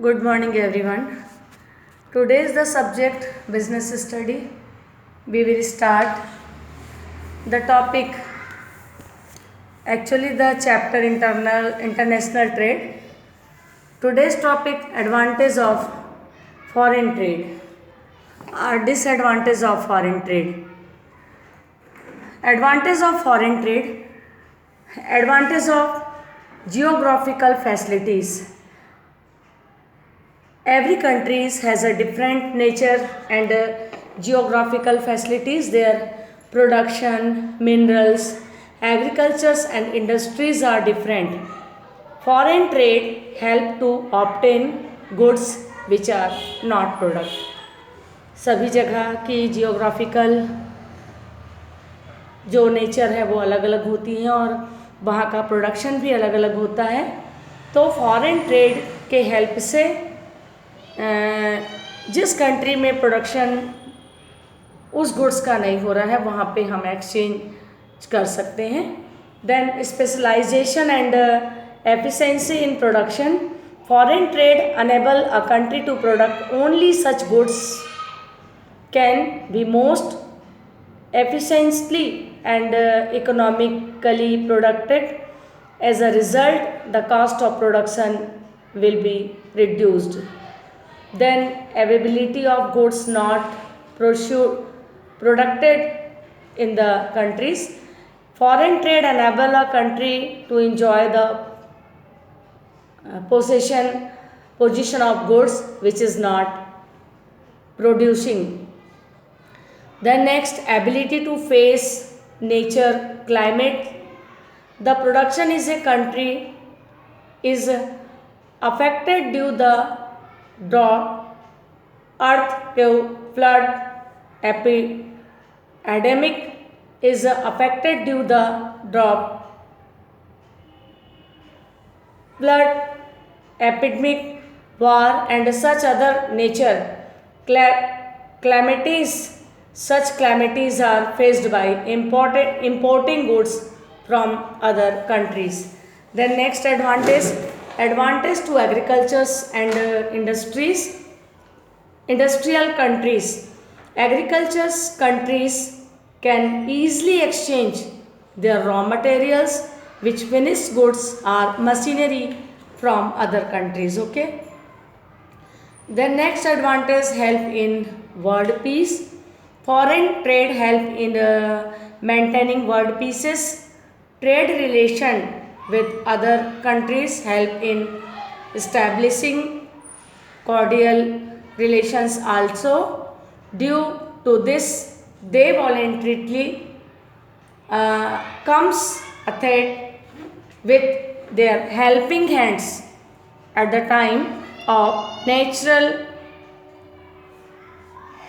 Good morning, everyone. Today is the subject business study. We will start the topic, actually, the chapter international trade. Today's topic, advantage of foreign trade or disadvantage of foreign trade. Advantage of foreign trade, advantage of geographical facilities. Every country has a different nature and geographical facilities. Their production, minerals, agricultures and industries are different. Foreign trade help to obtain goods which are not product. सभी जगह की geographical जो nature है वो अलग अलग होती हैं और वहाँ का प्रोडक्शन भी अलग अलग होता है. तो फॉरेन ट्रेड के हेल्प से जिस कंट्री में प्रोडक्शन उस गुड्स का नहीं हो रहा है वहाँ पे हम एक्सचेंज कर सकते हैं. Then specialisation and efficiency in production. Foreign trade enable a country to product only such goods can be most efficiently and economically produced. As a result, the cost of production will be reduced. Then availability of goods not produced in the countries. Foreign trade enable a country to enjoy the position of goods which is not producing. Then next, ability to face nature, climate. The production is a country is affected due the drought, earthquake, flood, epidemic is affected due the drought, flood, epidemic, war and such other nature calamities. Such calamities are faced by importing goods from other countries. Then next advantage to agricultures and industries. Industrial countries. Agriculture countries can easily exchange their raw materials which finished goods or machinery from other countries. Okay. Then next advantage, help in world peace. Foreign trade help in maintaining world peace. Trade relation with other countries help in establishing cordial relations also. Due to this, they voluntarily comes ahead with their helping hands at the time of natural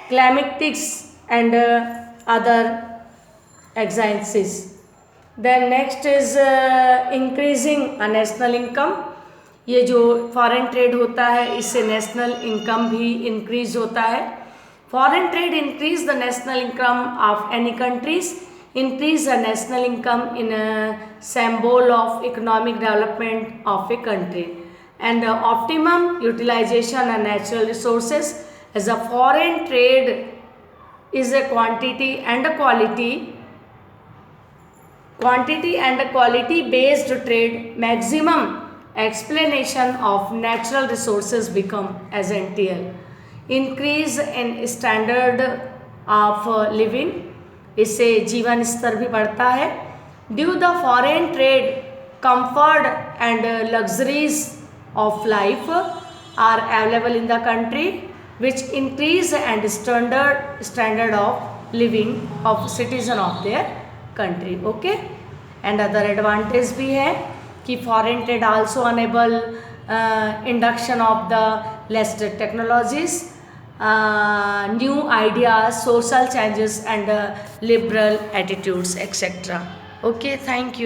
calamities and other exigencies. Then next is increasing a national income. ये जो foreign trade होता है इससे national income भी increase होता है. Foreign trade increase the national income of any countries. Increase the national income in symbol of economic development of a country and optimum utilization of natural resources. As a foreign trade is a quantity and a quality based trade. Maximum explanation of natural resources become essential. Increase in standard of living. इससे जीवन स्तर भी बढ़ता है. Due the foreign trade, comfort and luxuries of life are available in the country which increase and standard of living of citizen of their country. Okay. And other advantage भी है कि foreign trade also enable induction of the latest technologies, new ideas, social changes and liberal attitudes, etc. Okay, thank you.